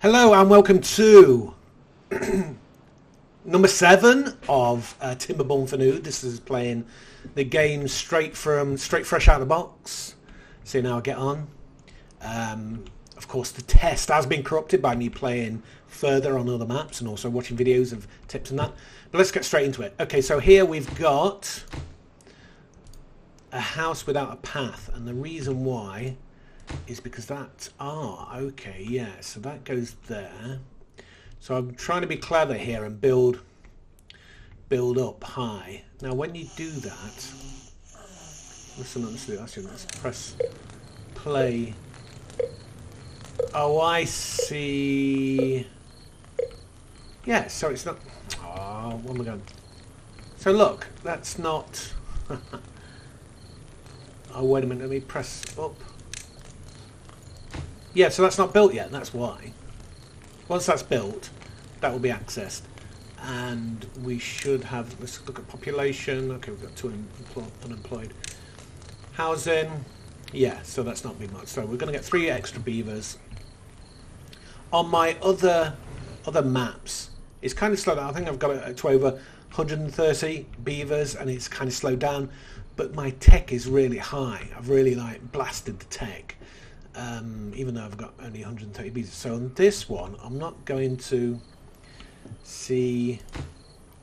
Hello and welcome to number 7 of Timberborn for noob. This is playing the game straight fresh out of the box. See how I get on. Of course, the test has been corrupted by me playing further on other maps and also watching videos of tips and that. But let's get straight into it. Okay, so here we've got a house without a path, and the reason why is because that, okay, yeah, so that goes there. So I'm trying to be clever here and build up high. Now when you do that, let's press play. Oh, I see. Yeah, so it's not, what am I going? So look, that's not, oh wait a minute, let me press up. Yeah, so that's not built yet, that's why. Once that's built, that will be accessed. And we should have, let's look at population. Okay, we've got 2 unemployed. Housing, yeah, so that's not been much. So we're going to get 3 extra beavers. On my other maps, it's kind of slowed down. I think I've got it to over 130 beavers, and it's kind of slowed down. But my tech is really high. I've really blasted the tech. Even though I've got only 130 beavers. So on this one, I'm not going to see.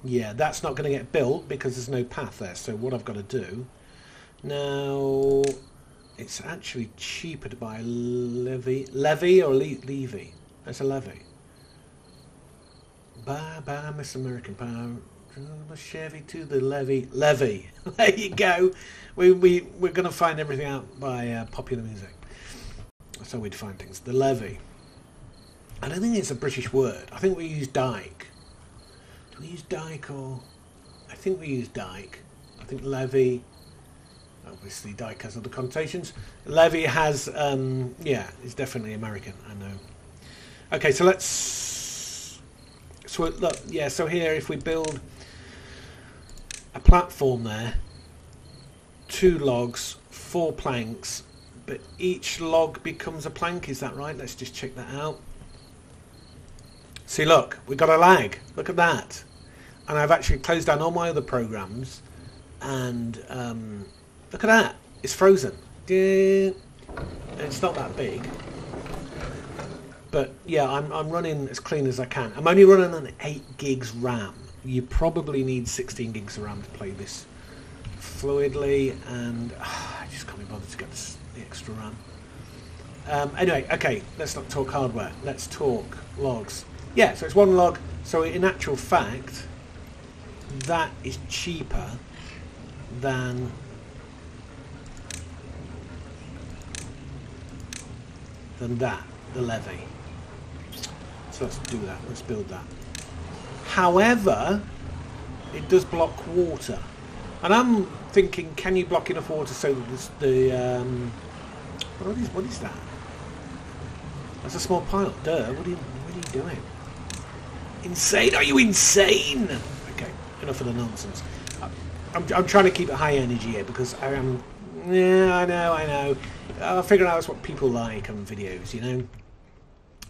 Yeah, that's not going to get built because there's no path there. So what I've got to do now, it's actually cheaper to buy levy or levy. That's a levy. Bye, Miss American. Bye, Chevy to the levy. There you go. We're going to find everything out by popular music. That's how we define things. The levy. I don't think it's a British word. I think we use dike. Do we use dike or? I think we use dike. I think levy. Obviously, dike has other connotations. Levy has, yeah, it's definitely American. I know. Okay, so let's. So look, yeah. So here, if we build a platform there, 2 logs, 4 planks. But each log becomes a plank, is that right? Let's just check that out. See, look, we've got a lag. Look at that. And I've actually closed down all my other programs. And look at that. It's frozen. And it's not that big. But yeah, I'm running as clean as I can. I'm only running on 8 gigs RAM. You probably need 16 gigs of RAM to play this fluidly. And I just can't be bothered to get this. The extra RAM. Anyway, okay, let's not talk hardware. Let's talk logs. Yeah, so it's 1 log. So in actual fact, that is cheaper than that, the levy. So let's do that. Let's build that. However, it does block water. And I'm thinking, can you block enough water so that the what is that? That's a small pile. Duh. What are you doing? Insane? Are you insane? Okay, enough of the nonsense. I'm trying to keep it high energy here because I am. Yeah, I know. I'm figuring out what people like on videos. You know,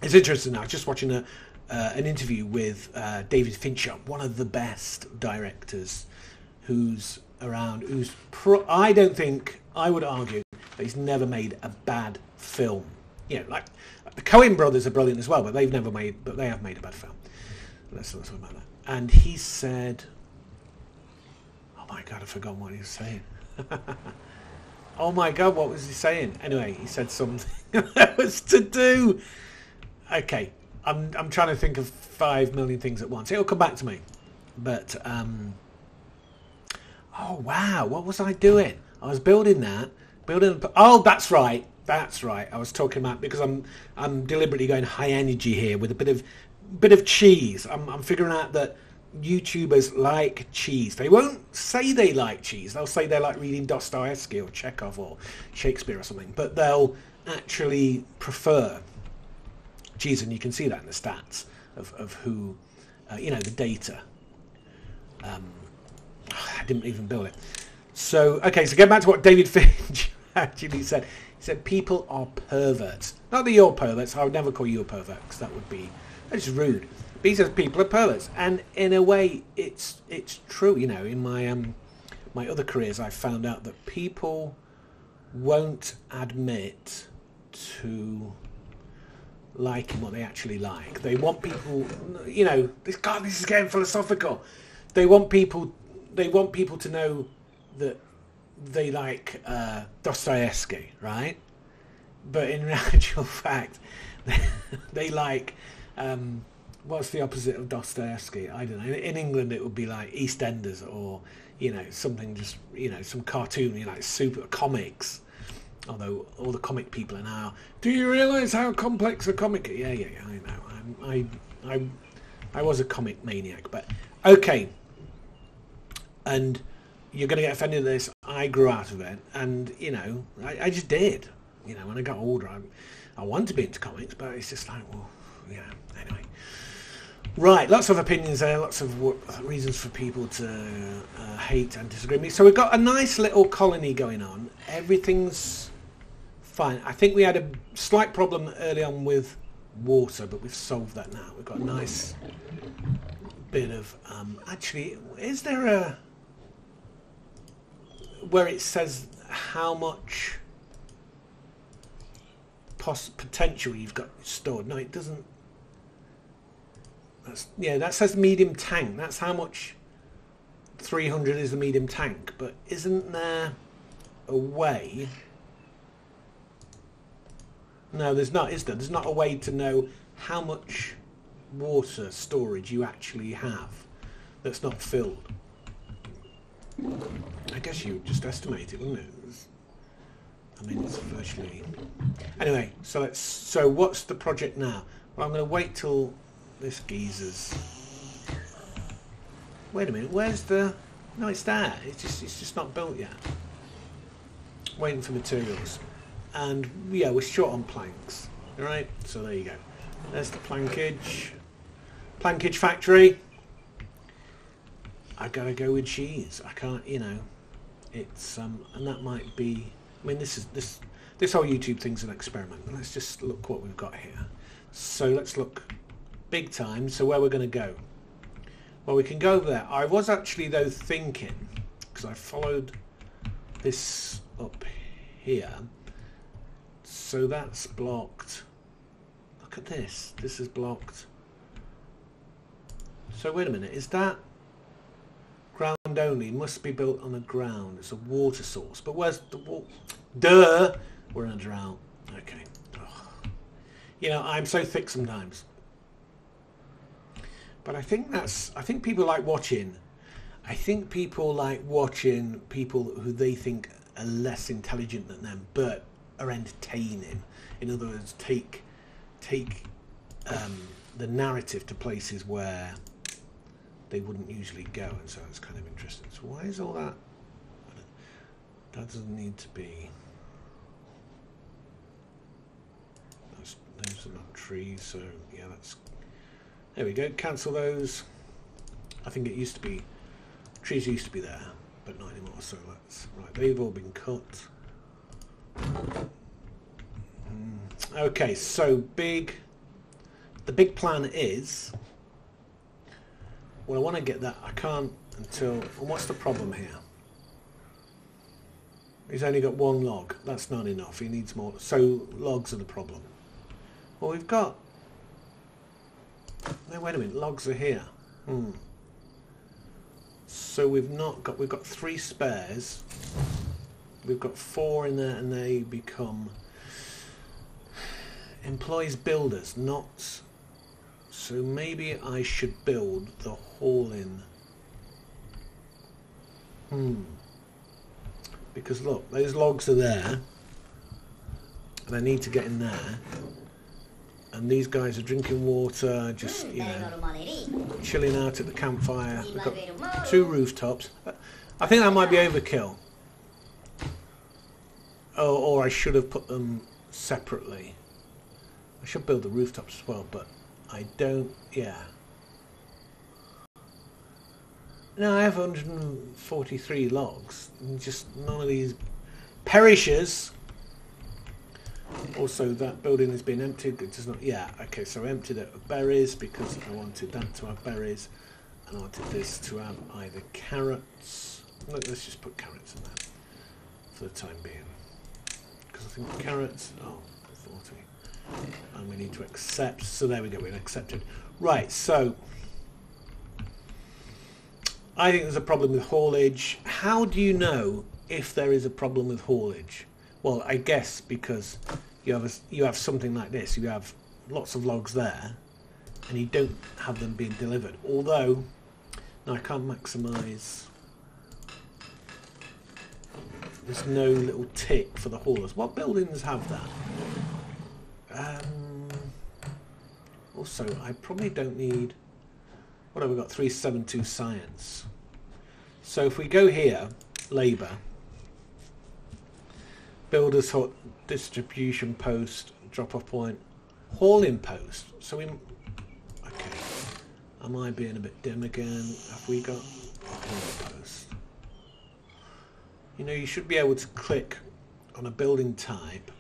it's interesting. Now, I was just watching an interview with David Fincher, one of the best directors who's around. I don't think, I would argue that he's never made a bad film. You know, like the Coen brothers are brilliant as well, but they have made a bad film. Let's talk about that. And he said, oh my god, I've forgotten what he was saying. Oh my god, what was he saying? Anyway, he said something that was to do. Okay, I'm trying to think of 5 million things at once. It'll come back to me. But oh wow, what was I doing? I was building that. Oh, that's right. I was talking about, because I'm deliberately going high energy here with a bit of cheese. I'm figuring out that YouTubers like cheese. They won't say they like cheese. They'll say they like reading Dostoevsky or Chekhov or Shakespeare or something, but they'll actually prefer cheese, and you can see that in the stats of who, you know, the data. I didn't even build it. So, okay, so get back to what David Finch actually said. He said people are perverts. Not that you're perverts. I would never call you a pervert because that's rude. But he says people are perverts, and in a way, it's true. You know, in my other careers, I've found out that people won't admit to liking what they actually like. They want people, you know, this is getting philosophical. They want people to know that they like Dostoevsky, right? But in actual fact, they like what's the opposite of Dostoevsky? I don't know. In England, it would be like EastEnders, or you know, something just, you know, some cartoon, you know, like super comics. Although all the comic people are now, do you realise how complex a comic is? Yeah, I know. I was a comic maniac, but okay. And you're going to get offended at this. I grew out of it, and you know, I just did. You know, when I got older, I wanted to be into comics, but it's just like, well, yeah. Anyway, right. Lots of opinions there. Lots of reasons for people to hate and disagree with me. So we've got a nice little colony going on. Everything's fine. I think we had a slight problem early on with water, but we've solved that now. We've got a nice bit of actually, is there a where it says how much potential you've got stored? No, it doesn't. That says medium tank. That's how much 300 is the medium tank. But isn't there a way? No, there's not, is there? There's not a way to know how much water storage you actually have that's not filled. I guess you would just estimate it, wouldn't it? I mean, it's virtually... Anyway, so what's the project now? Well, I'm going to wait till this geezer's... Wait a minute, where's the... No, it's there. It's just not built yet. Waiting for materials. And yeah, we're short on planks. Alright, so there you go. There's the plankage. Plankage factory. I gotta go with cheese. I can't, you know. It's and that might be, I mean, this whole YouTube thing's an experiment. Let's just look what we've got here. So let's look big time. So where we're gonna go? Well, we can go over there. I was actually though thinking, because I followed this up here. So that's blocked. Look at this. This is blocked. So wait a minute. Is that ground only? It must be built on the ground. It's a water source. But where's the water? Duh! We're in a drought. Okay. Ugh. You know, I'm so thick sometimes. But I think people like watching. I think people like watching people who they think are less intelligent than them, but are entertaining. In other words, take the narrative to places where they wouldn't usually go, and so it's kind of interesting. So why is all that? That doesn't need to be. Those are not trees, so yeah, that's. There we go. Cancel those. I think it used to be. Trees used to be there, but not anymore. So that's right. They've all been cut. Okay, so the big plan is, well, I want to get that. I can't until, and what's the problem here? He's only got one log. That's not enough. He needs more. So logs are the problem. Well, we've got, no, wait a minute, logs are here. So we've got 3 spares. We've got 4 in there, and they become employs builders, not. So maybe I should build the hall in. Because look, those logs are there, and I need to get in there. And these guys are drinking water, just, you know, chilling out at the campfire. We've got 2 rooftops. I think that might be overkill. Oh, or I should have put them separately. I should build the rooftops as well, but I don't. Yeah. No, I have 143 logs. And just none of these perishes. Also, that building has been emptied. It does not. Yeah. Okay. So I emptied it of berries because I wanted that to have berries, and I wanted this to have either carrots. Look, let's just put carrots in there for the time being, because I think carrots. Oh, 40. And we need to accept. So there we go. We've accepted. Right. So I think there's a problem with haulage. How do you know if there is a problem with haulage? Well, I guess because you have something like this. You have lots of logs there, and you don't have them being delivered. Although, no, I can't maximise. There's no little tick for the haulers. What buildings have that? Also, I probably don't need. What have we got? 372 science. So if we go here, labour. Builders hut, distribution post, drop-off point, hauling post. So we, okay. Am I being a bit dim again? Have we got a hauling post? You know, you should be able to click on a building type,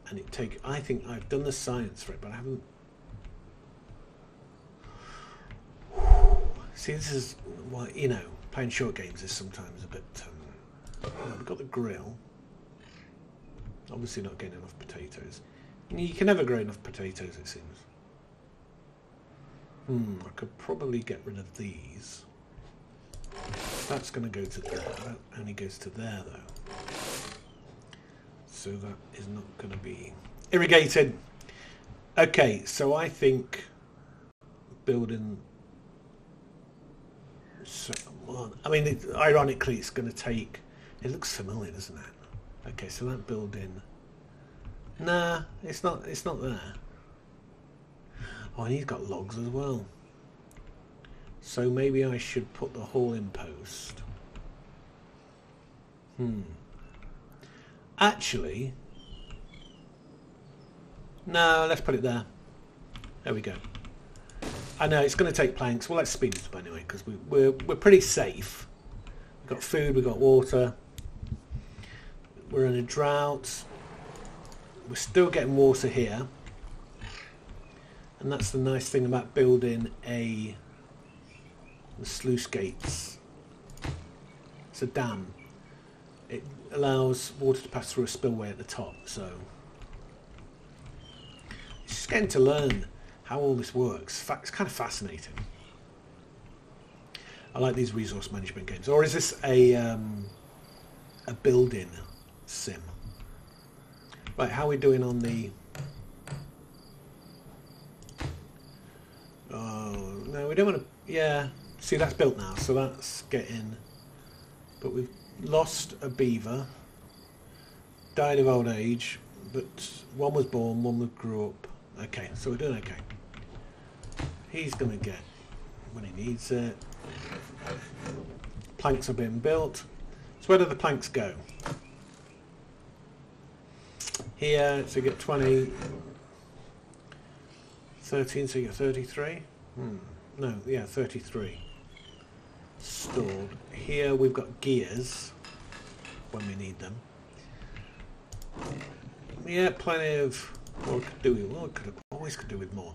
and it take. I think I've done the science for it, but I haven't. See, this is why, you know, playing short games is sometimes a bit. We've got the grill. Obviously not getting enough potatoes. You can never grow enough potatoes, it seems. I could probably get rid of these. That's going to go to there. That only goes to there, though. So that is not going to be irrigated. Okay, so I think building... So, well, I mean, ironically, it's going to take... It looks familiar, doesn't it? Okay, so that building... Nah, it's not there. Oh, and he's got logs as well. So maybe I should put the hauling post. Actually... No, let's put it there. There we go. I know, it's going to take planks. Well, let's speed this up anyway, because we're pretty safe. We've got food, we've got water. We're in a drought. We're still getting water here. And that's the nice thing about building the sluice gates. It's a dam. It allows water to pass through a spillway at the top. So it's just getting to learn how all this works. It's kind of fascinating. I like these resource management games. Or is this a building sim? Right, how are we doing on the... Oh, no, we don't want to... Yeah, see, that's built now, so that's getting... But we've lost a beaver. Died of old age, but one was born, one grew up. Okay, so we're doing okay. He's going to get when he needs it. Planks are being built. So where do the planks go? Here, so you get 20, 13, so you get 33. No, yeah, 33 stored. Here we've got gears when we need them. Yeah, plenty of. What could do with? What could always could do with more.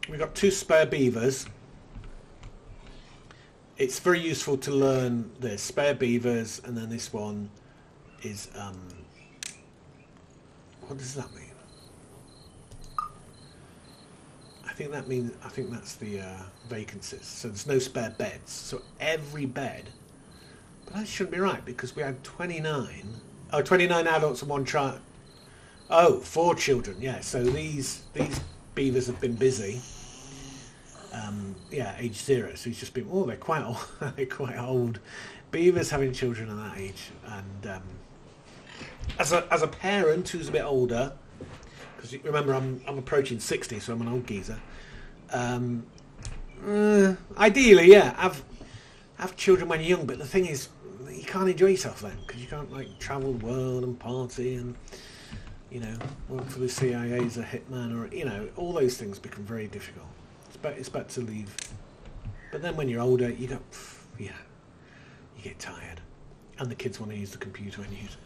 We've got 2 spare beavers. It's very useful to learn the spare beavers, and then this one is. What does that mean? I think that means. I think that's the vacancies. So there's no spare beds. So every bed. But that shouldn't be right because we had 29. Oh, 29 adults and 1 child. Oh, 4 children. Yeah. So these beavers have been busy. Yeah, age 0. So he's just been. Oh, they're quite old. They're quite old. Beavers having children at that age, and as a parent who's a bit older, because remember I'm approaching 60, so I'm an old geezer. Ideally, yeah, have children when you're young. But the thing is, you can't enjoy yourself then because you can't like travel the world and party and work for the CIA as a hitman or all those things become very difficult. It's better to leave. But then when you're older, you get tired, and the kids want to use the computer and use.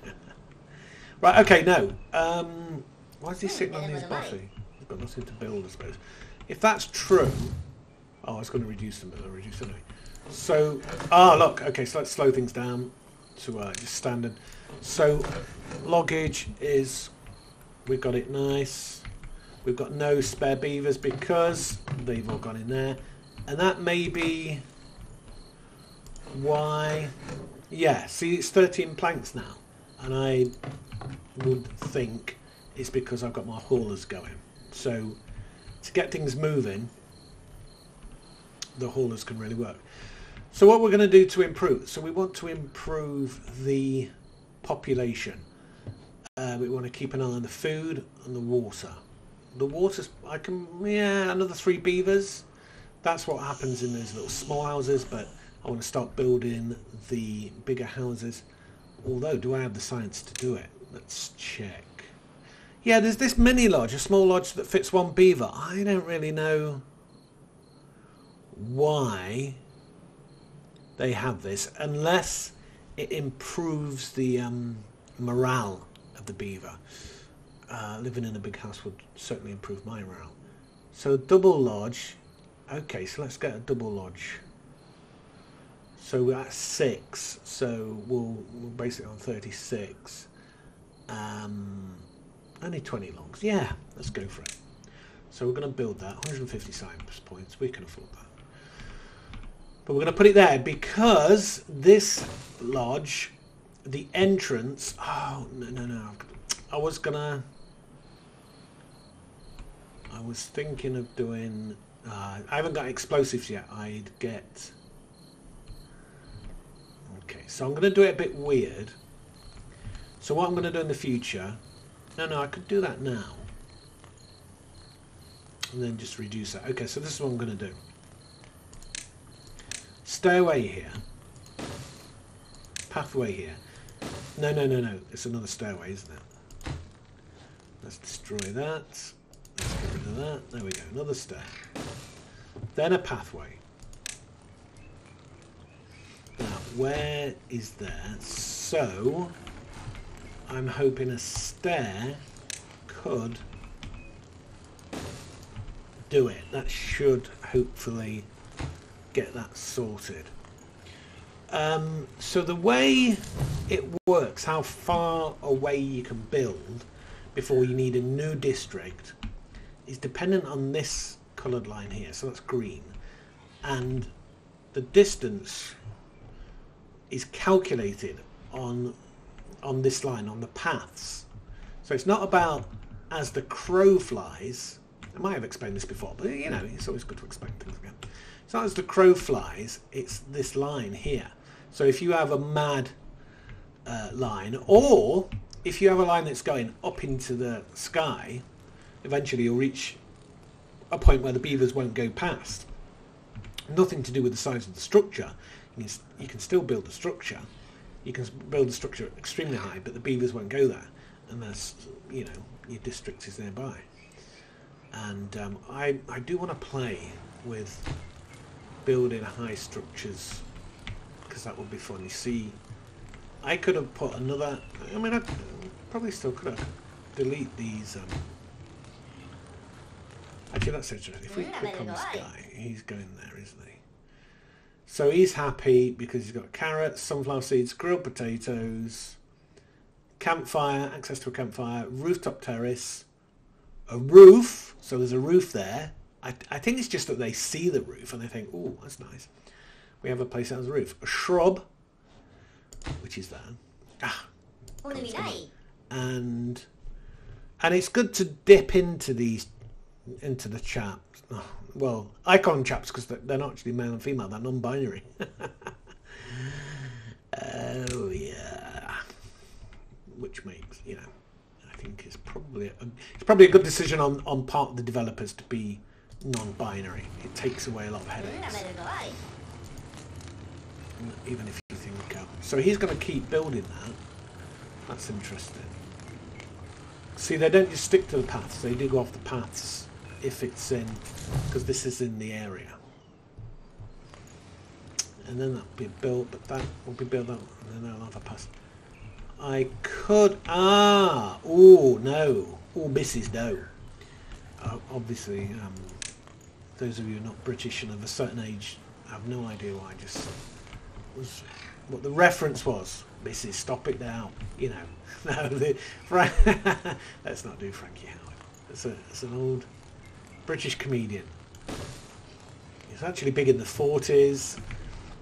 Right, okay, no. Why is he sitting on his bossy? He's got nothing to build, I suppose. If that's true... Oh, I was going to reduce them, but I'll reduce them anyway. So, look, okay, so let's slow things down to just standard. So, loggage is... We've got it nice. We've got no spare beavers because they've all gone in there. And that may be why... Yeah, see, it's 13 planks now. And I would think it's because I've got my haulers going. So, to get things moving, the haulers can really work. So what we're going to do to improve, so we want to improve the population. We want to keep an eye on the food and the water. The water's, another 3 beavers. That's what happens in those little small houses, but I want to start building the bigger houses. Although, do I have the science to do it? Let's check. Yeah, there's this mini lodge, a small lodge that fits 1 beaver. I don't really know why they have this, unless it improves the morale of the beaver. Living in a big house would certainly improve my morale. So double lodge. Okay, so let's get a double lodge. So we're at 6, so we'll base it on 36. Only 20 logs. Yeah, let's go for it. So we're going to build that. 150 science points. We can afford that. But we're going to put it there because this lodge, the entrance... Oh, no. I was thinking of doing... I haven't got explosives yet. I'd get... Okay, so I'm going to do it a bit weird. So what I'm going to do in the future... No, I could do that now. And then just reduce that. Okay, so this is what I'm going to do. Stairway here. Pathway here. No. It's another stairway, isn't it? Let's destroy that. Let's get rid of that. There we go. Another stair. Then a pathway. Now, where is there? So, I'm hoping a stair could do it. That should hopefully get that sorted. So the way it works, how far away you can build before you need a new district, is dependent on this coloured line here. So that's green, and the distance is calculated on this line, on the paths. So it's not about as the crow flies. I might have explained this before, but you know, it's always good to explain things again. It's not as the crow flies, it's this line here. So if you have a mad line, or if you have a line that's going up into the sky, eventually you'll reach a point where the beavers won't go past. Nothing to do with the size of the structure. You can still build the structure. You can build the structure extremely high, but the beavers won't go there unless, you know, your district is nearby. And I do want to play with building high structures because that would be fun. You see, I could have put another... I mean, I probably still could have delete these... Actually, that's interesting. If we click on this guy, he's going there, isn't he? So he's happy because he's got carrots, sunflower seeds, grilled potatoes, campfire, access to a campfire, rooftop terrace, a roof. So there's a roof there. I think it's just that they see the roof and they think, oh, that's nice. We have a place that has a roof. A shrub, which is there. And it's good to dip into these, into the chaps. Oh, well, I call them chaps because they're not actually male and female. They're non-binary. Oh yeah. Which makes, you know, I think it's probably a good decision on part of the developers to be non-binary. It takes away a lot of headaches. Even if you think, so he's going to keep building that. That's interesting. See, they don't just stick to the paths. They do go off the paths if it's in, because this is in the area. And then that'll be built, but that will be built up, and then they'll have a pass. I could... Ah! Oh, no. Oh, Mrs. No. Obviously, those of you who are not British and of a certain age have no idea what I just was... What the reference was. Mrs. Stop it now. You know. No, let's not do Frankie Howard. It's an old British comedian. He's actually big in the 40s.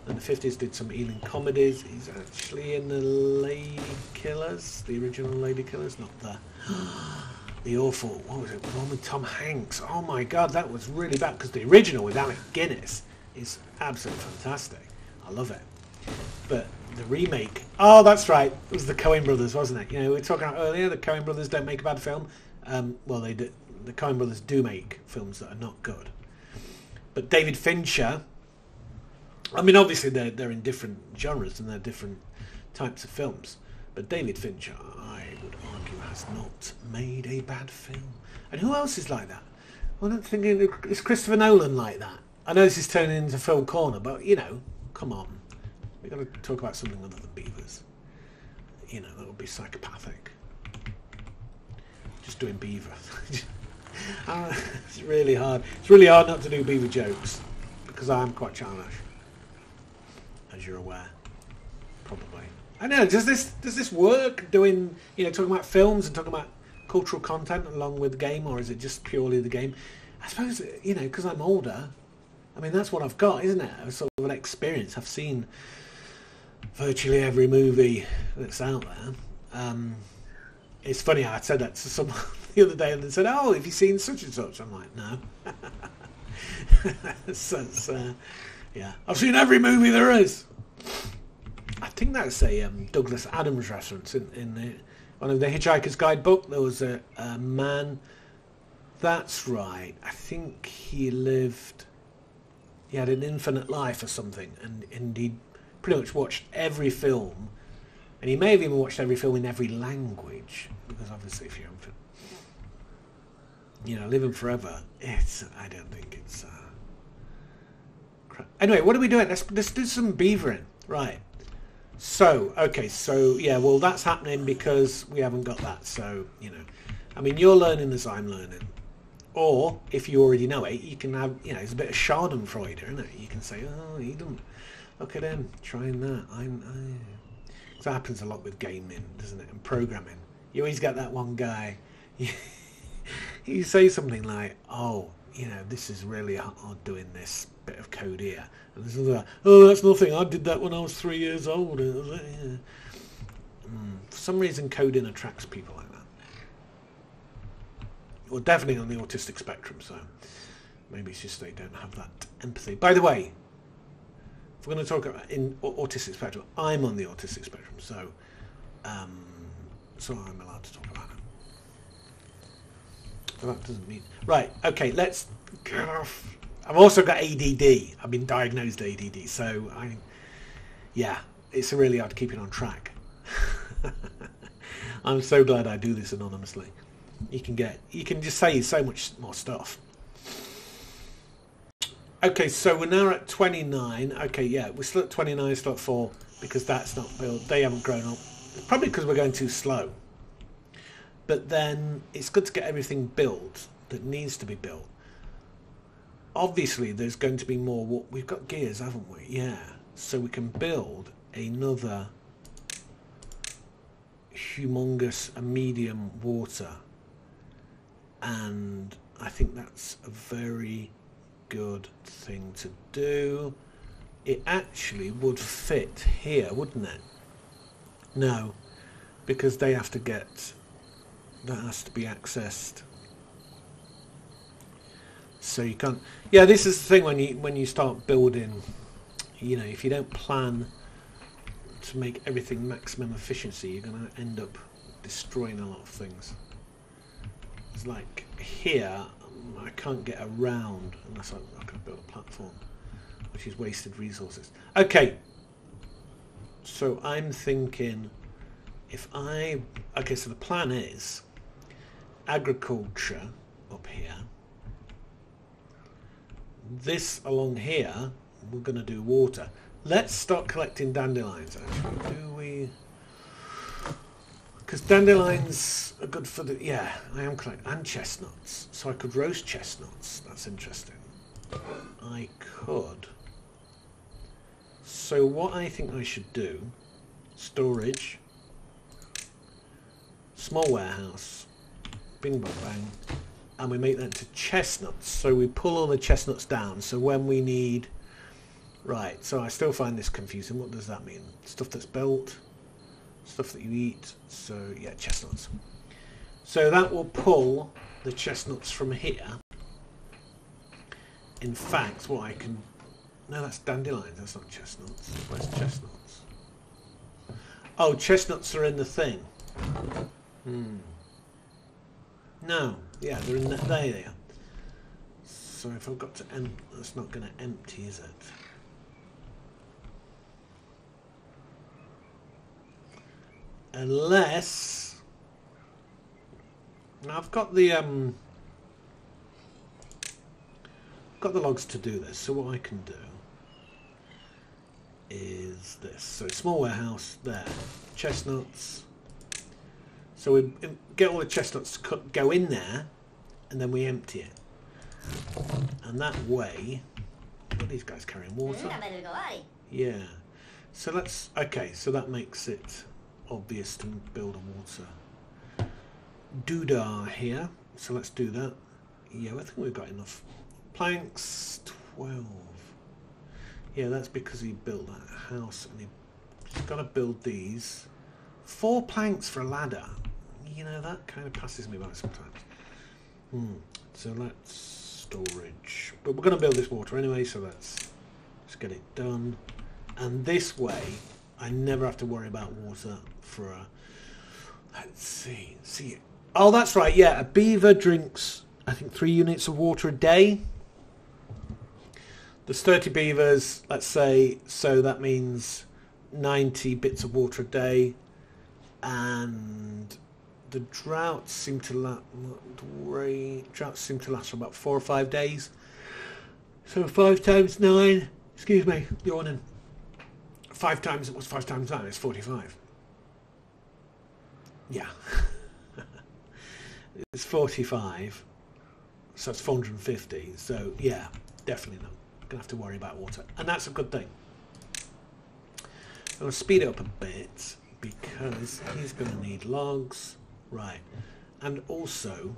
And the 50s did some Ealing comedies. He's actually in the Lady Killers, the original Lady Killers, not the awful, what was it, the one with Tom Hanks. Oh my god, that was really bad, because the original with Alec Guinness is absolutely fantastic. I love it. But the remake, oh that's right, it was the Coen brothers, wasn't it? You know, we were talking about earlier, the Coen brothers don't make a bad film. Well, they do, the Coen brothers do make films that are not good. But David Fincher, I mean, obviously they're in different genres and they're different types of films. But David Fincher, I would argue, has not made a bad film. And who else is like that? Well, I'm thinking, is Christopher Nolan like that? I know this is turning into Film Corner, but, you know, come on. We've got to talk about something other than beavers. You know, that would be psychopathic. Just doing beaver. It's really hard. It's really hard not to do beaver jokes, because I am quite childish, as you're aware, probably. I know. Does this work? Doing, you know, talking about films and talking about cultural content along with the game, or is it just purely the game? I suppose, you know, because I'm older. I mean, that's what I've got, isn't it? A sort of an experience. I've seen virtually every movie that's out there. It's funny. I said that to someone the other day, and they said, "Oh, have you seen such and such?" I'm like, "No." Yeah, I've seen every movie there is. I think that's a Douglas Adams reference in one of the Hitchhiker's Guidebook. There was a man. That's right. I think he had an infinite life or something, and he pretty much watched every film, and he may have even watched every film in every language, because obviously if you're living forever, I don't think it's crap. Anyway, what are we doing? Let's do some beavering. Right. So, okay, so yeah, well that's happening because we haven't got that. So, you know, I mean, you're learning as I'm learning. Or, if you already know it, you can have, you know, it's a bit of schadenfreude, isn't it? You can say, oh, he don't, look at him, trying that. That happens a lot with gaming, doesn't it? And programming. You always get that one guy, you say something like, oh, you know, this is really hard doing this bit of code here. And this is like, oh, that's nothing, I did that when I was 3 years old. For some reason, coding attracts people like that. Well, definitely on the autistic spectrum, so maybe it's just they don't have that empathy. By the way, if we're going to talk about in autistic spectrum, I'm on the autistic spectrum, so I'm allowed to talk about it. But that doesn't mean... Right, okay, let's get off. I've also got ADD. I've been diagnosed ADD, so it's really hard keeping on track. I'm so glad I do this anonymously. You can just say so much more stuff. Okay, so we're now at 29. Okay, yeah, we're still at 29, still at 4, because that's not built. They haven't grown up. Probably because we're going too slow. But then it's good to get everything built that needs to be built. Obviously, there's going to be more. We've got gears, haven't we? Yeah. So we can build another humongous, a medium water. And I think that's a very good thing to do. It actually would fit here, wouldn't it? No, because they have to get... That has to be accessed. So you can't... Yeah, this is the thing when you start building, you know, if you don't plan to make everything maximum efficiency, you're going to end up destroying a lot of things. It's like here, I can't get around unless I can build a platform, which is wasted resources. Okay, so I'm thinking okay, so the plan is agriculture up here. This along here, we're going to do water. Let's start collecting dandelions, actually. Do we... Because dandelions are good for the... Yeah, I am collecting... And chestnuts. So I could roast chestnuts. That's interesting. I could... So what I think I should do... Storage. Small warehouse. Bing bang bang. And we make that into chestnuts. So we pull all the chestnuts down. So when we need... Right, so I still find this confusing. What does that mean? Stuff that's built... Stuff that you eat, so yeah, chestnuts. So that will pull the chestnuts from here. In fact, what I can... No, that's dandelions, that's not chestnuts. Where's chestnuts? Oh, chestnuts are in the thing. No, yeah, they're in the... There they are. So if I've got to... That's not going to empty, is it? Unless now I've got the logs to do this, so what I can do is this. So small warehouse there, chestnuts. So we get all the chestnuts to go in there, and then we empty it. And that way, what are these guys carrying water? Yeah. So let's so that makes it obvious to build a water doodah here, so let's do that. Yeah, I think we've got enough planks. 12. Yeah, that's because he built that house and he's got to build these 4 planks for a ladder. You know, that kind of passes me by sometimes. So let's storage, but we're going to build this water anyway, so let's get it done. And this way I never have to worry about water for a... Let's see. Oh, that's right, yeah. A beaver drinks, I think, 3 units of water a day. There's 30 beavers, let's say, so that means 90 bits of water a day. And the droughts seem to last for about 4 or 5 days. So 5 times 9, excuse me, yawning. 5 times, what's 5 times 9? It's 45. Yeah. It's 45. So it's 450. So yeah, definitely not going to have to worry about water. And that's a good thing. I'm going to speed it up a bit because he's going to need logs. Right. And also,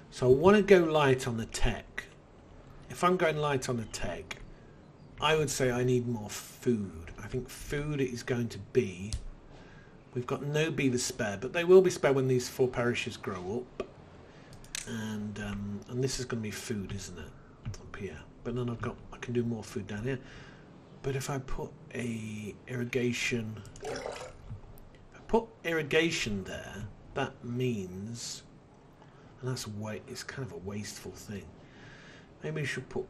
so I want to go light on the tech. If I'm going light on the tech, I would say I need more food. I think food is going to be... We've got no beavers spare, but they will be spare when these 4 parishes grow up. And this is going to be food, isn't it? Up here. But then I can do more food down here. But if I put a irrigation... If I put irrigation there, that means... And that's it's kind of a wasteful thing. Maybe we should put...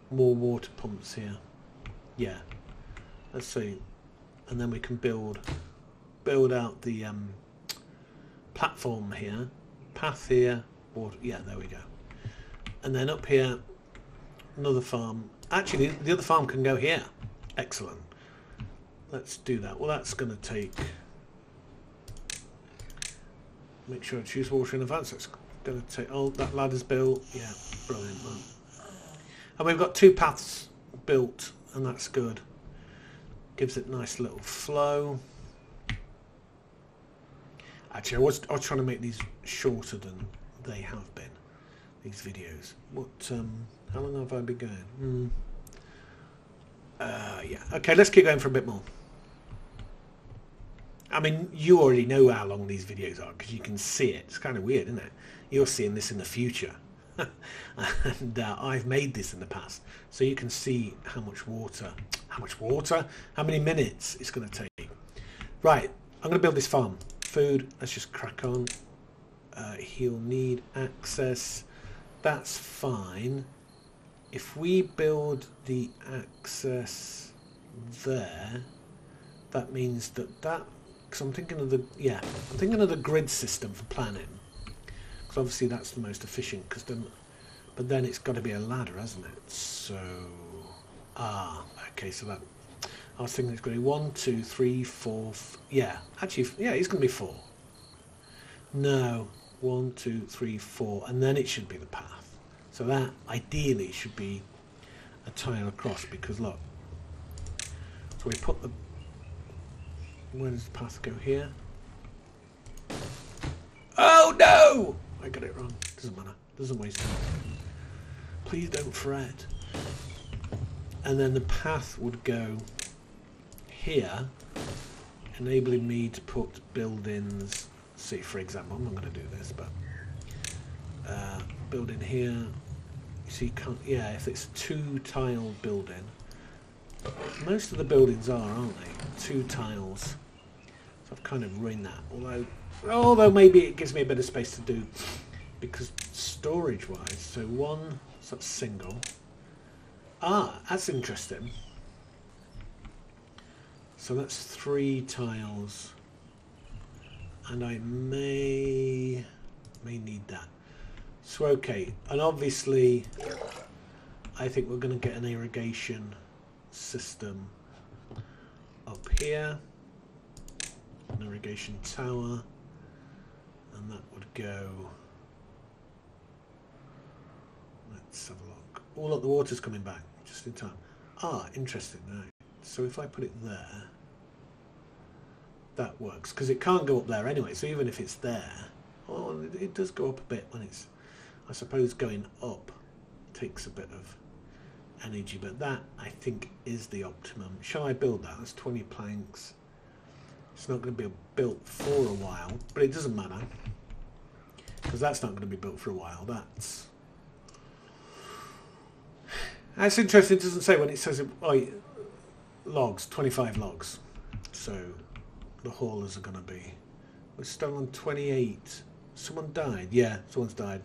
more water pumps here. Yeah, let's see, and then we can build out the platform here, path here, water. Yeah, there we go. And then up here, another farm. Actually, the other farm can go here. Excellent. Let's do that. Well, that's going to take. Make sure I choose water in advance. That's going to take. Oh, that ladder's built. Yeah, brilliant. And we've got 2 paths built, and that's good. Gives it a nice little flow. Actually, I was trying to make these shorter than they have been, these videos. What? How long have I been going? Yeah. Okay, let's keep going for a bit more. I mean, you already know how long these videos are because you can see it. It's kind of weird, isn't it? You're seeing this in the future. And I've made this in the past, so you can see how many minutes it's going to take. Right, I'm going to build this farm. Food, let's just crack on. He'll need access. That's fine. If we build the access there, that means that because I'm thinking of the grid system for planning. Because obviously that's the most efficient. But then it's got to be a ladder, hasn't it? So okay, so that I was thinking it's going to be 1, 2, 3, 4. Yeah, actually, yeah, it's going to be 4. No, 1, 2, 3, 4, and then it should be the path. So that ideally should be a tile across, because look. So we put the. Where does the path go here? Oh no! I got it wrong. Doesn't matter. Doesn't waste time. Please don't fret. And then the path would go here, enabling me to put buildings. See, for example, I'm not going to do this, but building here. You see, can't. Yeah, if it's a 2-tile building, most of the buildings are, aren't they? 2 tiles. So I've kind of ruined that. Although maybe it gives me a bit of space to do, because storage-wise. So 1, so that's single. Ah, that's interesting. So that's 3 tiles, and I may need that. So okay, and obviously I think we're going to get an irrigation system up here, an irrigation tower, and that would go. Let's have a look. Oh look, the water's coming back just in time. Ah, interesting. Right. So if I put it there, that works, because it can't go up there anyway, so even if it's there, oh, it does go up a bit when it's, I suppose going up takes a bit of energy, but that I think is the optimum. Shall I build that? That's 20 planks. It's not going to be built for a while, but it doesn't matter, because that's not going to be built for a while. That's interesting. It doesn't say when it says logs, 25 logs. So the haulers are going to be. We're still on 28. Someone died. Yeah, someone's died,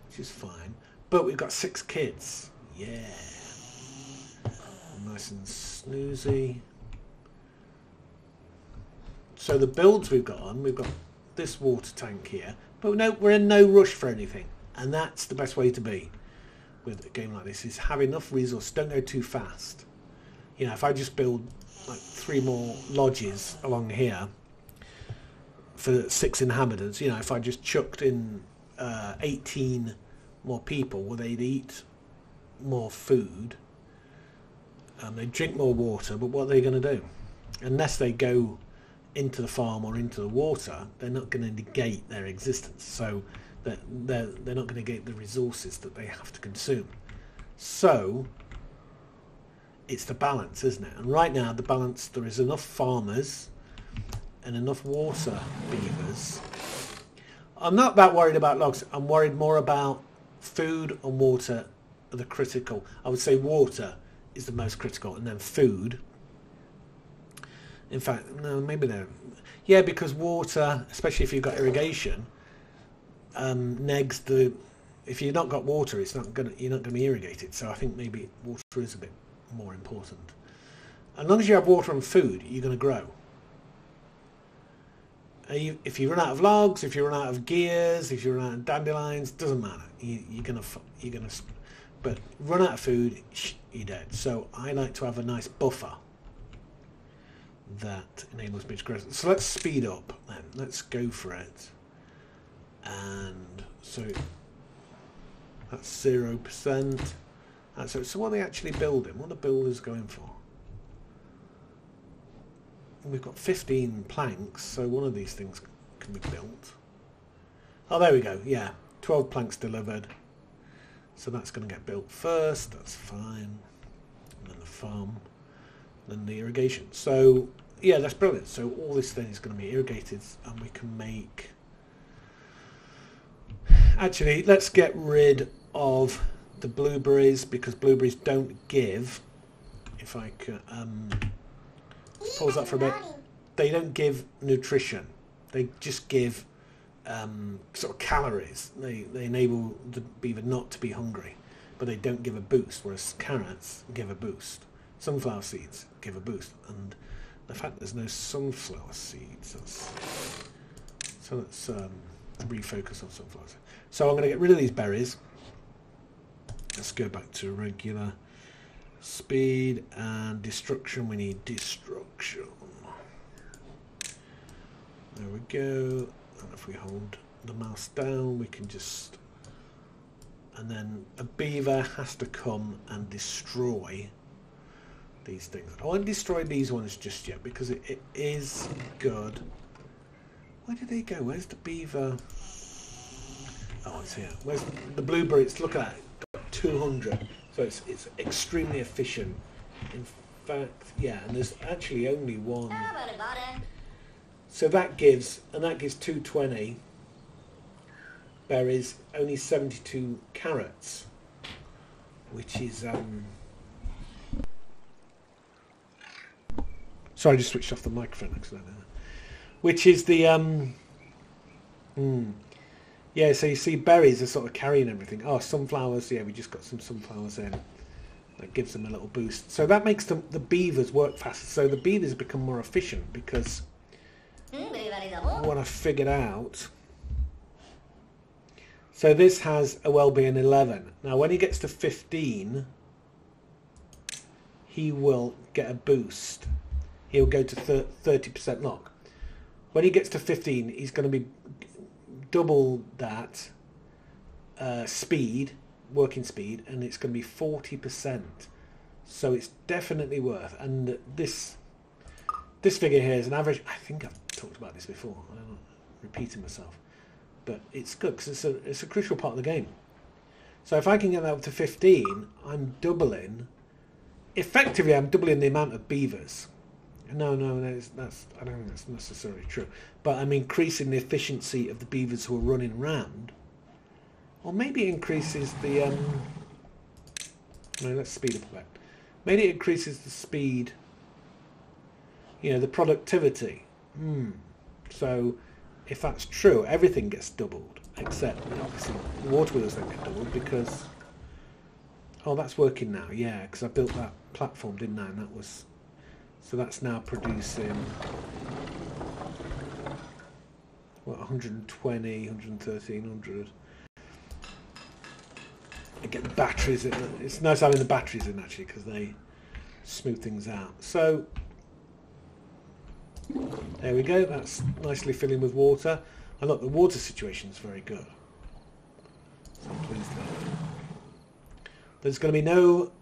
which is fine. But we've got 6 kids. Yeah. Nice and snoozy. So the builds we've got on, we've got this water tank here. But no, we're in no rush for anything. And that's the best way to be with a game like this, is have enough resource. Don't go too fast. You know, if I just build like 3 more lodges along here for 6 inhabitants, you know, if I just chucked in 18 more people, well, they'd eat more food, they'd drink more water, but what are they going to do? Unless they go into the farm or into the water, they're not going to negate their existence. So they're not going to get the resources that they have to consume. So it's the balance, isn't it? And right now the balance, there is enough farmers and enough water beavers. I'm not that worried about logs. I'm worried more about food and water are the critical. I would say water is the most critical, and then food. In fact, no, maybe no. Yeah, because water, especially if you've got irrigation, negs the. If you've not got water, you're not gonna be irrigated. So I think maybe water is a bit more important. As long as you have water and food, you're going to grow. If you run out of logs, if you run out of gears, if you run out of dandelions, doesn't matter. You're gonna. But run out of food, you're dead. So I like to have a nice buffer that enables me to grow. So let's speed up then. Let's go for it. And so that's 0%. So what are they actually building? What are the builders going for? We've got 15 planks, so one of these things can be built. Oh, there we go. Yeah, 12 planks delivered. So that's going to get built first. That's fine. And then the farm, then the irrigation. So yeah, that's brilliant. So all this thing is going to be irrigated, and we can make. Actually, let's get rid of the blueberries, because blueberries don't give. If I can pause that for a bit. They don't give nutrition. They just give sort of calories. They enable the beaver not to be hungry, but they don't give a boost. Whereas carrots give a boost. Sunflower seeds give a boost, and the fact there's no sunflower seeds. So let's refocus on sunflowers. So I'm going to get rid of these berries. Let's go back to regular. Speed and destruction. We need destruction. There we go. And if we hold the mouse down, we can just... And then a beaver has to come and destroy these things. I won't destroy these ones just yet because it is good. Where did they go? Where's the beaver? Oh, it's here. Where's the blueberry? It's, look at that. Got 200. So it's extremely efficient. In fact, yeah, and there's actually only one. So that gives, and that gives 220 berries, only 72 carrots, which is sorry, I just switched off the microphone accidentally. Which is the yeah, so you see berries are sort of carrying everything. Oh, sunflowers, yeah, we just got some sunflowers in. That gives them a little boost. So that makes the beavers work faster. So the beavers become more efficient because what I figured out. So this has a well-being 11. Now when he gets to 15, he will get a boost. He'll go to 30% lock. When he gets to 15, he's going to be double that speed, working speed, and it's going to be 40%. So it's definitely worth. And this figure here is an average. I think I've talked about this before. I'm not repeating myself, but it's good because it's a crucial part of the game. So if I can get that up to 15, I'm doubling. Effectively, I'm doubling the amount of beavers. No, that's I don't think that's necessarily true. But I'm increasing the efficiency of the beavers who are running around. Or maybe it increases the... no, let's speed up a bit. Maybe it increases the speed, the productivity. So if that's true, everything gets doubled. Except, obviously, the water wheels don't get doubled because... Oh, that's working now, yeah, because I built that platform, didn't I? And that was... So that's now producing, what, 120, 113, 100. I get the batteries in. It's nice having the batteries in, actually, because they smooth things out. So, there we go. That's nicely filling with water. And look, the water situation is very good. So I'm pleased with that. There's going to be no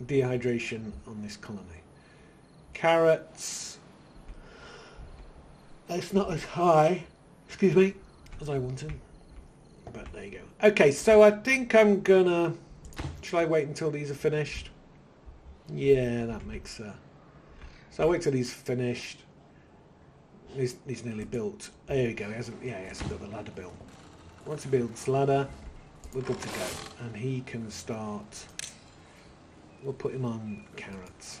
dehydration on this colony. Carrots, it's not as high, excuse me, as I wanted, but there you go. Okay, so I think I'm gonna, shall I wait until these are finished? Yeah, that makes so I'll wait till these are finished. He's nearly built. There we go, he hasn't got the ladder built. Once he builds the ladder, we're good to go. And he can start, we'll put him on carrots.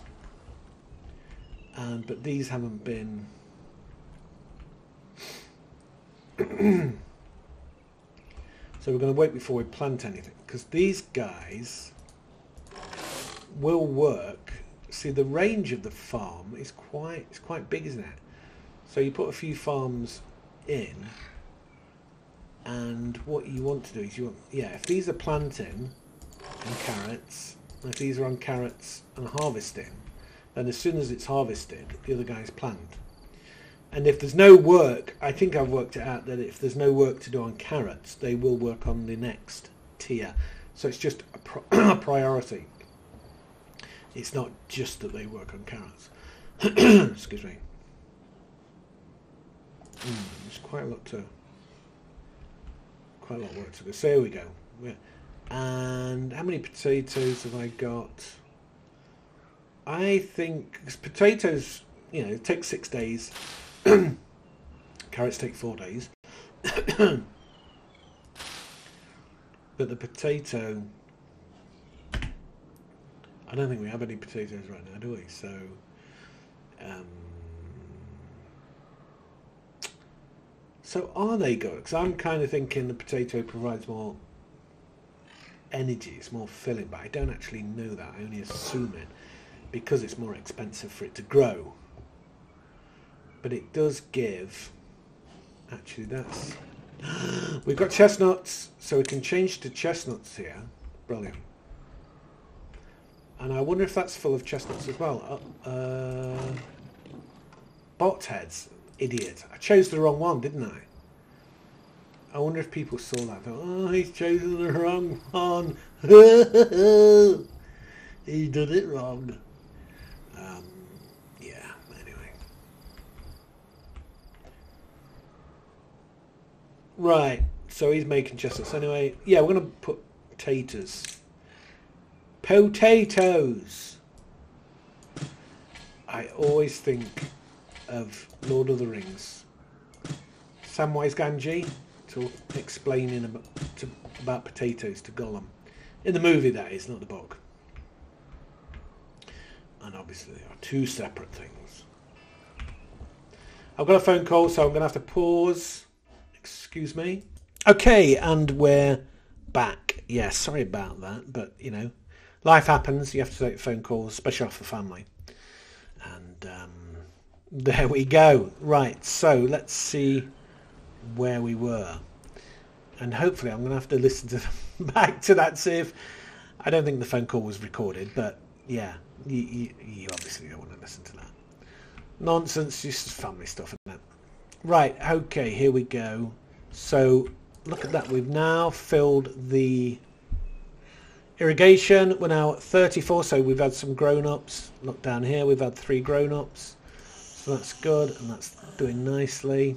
But these haven't been... So we're going to wait before we plant anything, because these guys will work. See, the range of the farm is quite big, isn't it? So you put a few farms in, and what you want to do is if these are planting and carrots, and if these are on carrots and harvesting, then as soon as it's harvested, the other guys plant. And if there's no work, I think I've worked it out that if there's no work to do on carrots, they will work on the next tier. So it's just a priority. It's not just that they work on carrots. Excuse me. There's quite a lot of work to do. So here we go. And how many potatoes have I got? I think potatoes, it takes 6 days. Carrots take 4 days. But the potato, I don't think we have any potatoes right now, do we? So are they good? Because I'm kind of thinking the potato provides more energy, it's more filling, but I don't actually know that. I only assume it because it's more expensive for it to grow. But it does give... Actually, that's... We've got chestnuts, so we can change to chestnuts here. Brilliant. And I wonder if that's full of chestnuts as well. Bot heads. Idiot. I chose the wrong one, didn't I? I wonder if people saw that. Thought, oh, he's chosen the wrong one. He did it wrong. Yeah, anyway. Right, so he's making chestnuts. Anyway, yeah, we're going to put potatoes. Potatoes! I always think of Lord of the Rings. Samwise Gamgee explaining about potatoes to Gollum. In the movie, that is, not the book. And obviously they are two separate things. I've got a phone call, so I'm going to have to pause. Excuse me. Okay, and we're back. Yeah, sorry about that, but, you know, life happens. You have to take phone calls, especially off the family. And there we go. Right, so let's see where we were. And hopefully I'm going to have to listen to back to that, see if... I don't think the phone call was recorded, but yeah, you obviously don't want to listen to that. Nonsense, just family stuff, isn't it? Right, okay, here we go. So, look at that. We've now filled the irrigation. We're now at 34, so we've had some grown-ups. Look down here, we've had 3 grown-ups. So that's good, and that's doing nicely.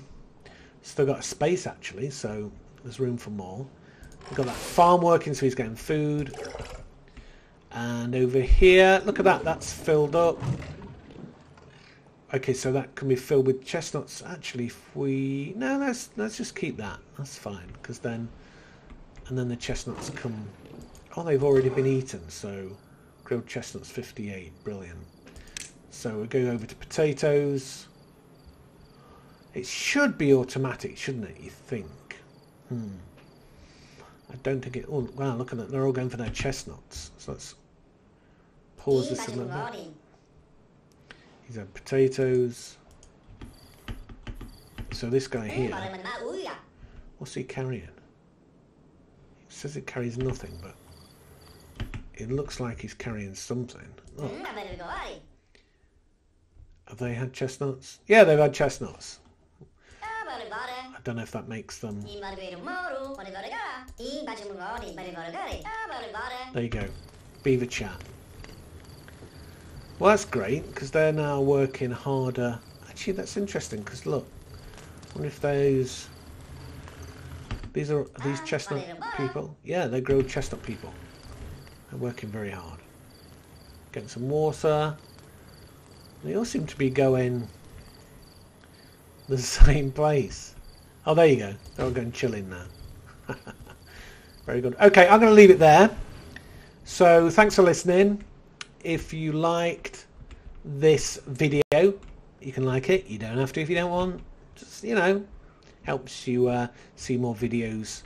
Still got a space, actually, so there's room for more. We've got that farm working, so he's getting food. And over here, look at that, that's filled up. Okay, so that can be filled with chestnuts. Actually, if we... No, let's just keep that. That's fine, because then... And then the chestnuts come... Oh, they've already been eaten, so... Grilled chestnuts, 58. Brilliant. So we're going over to potatoes. It should be automatic, shouldn't it, you think? I don't think it... Oh, wow, look at that. They're all going for their chestnuts. So let's pause this a little bit. He's had potatoes. So this guy here... What's he carrying? It says it carries nothing, but... It looks like he's carrying something. Oh. Have they had chestnuts? Yeah, they've had chestnuts. I don't know if that makes them... There you go. Beaver chat. Well, that's great, because they're now working harder. Actually, that's interesting, because look. I wonder if those... These are these chestnut people? Yeah, they grow chestnut people. They're working very hard. Getting some water. They all seem to be going the same place. Oh, there you go. They're all going chilling now. Very good. Okay, I'm going to leave it there. So, thanks for listening. If you liked this video, you can like it. You don't have to if you don't want. Just, you know, helps you see more videos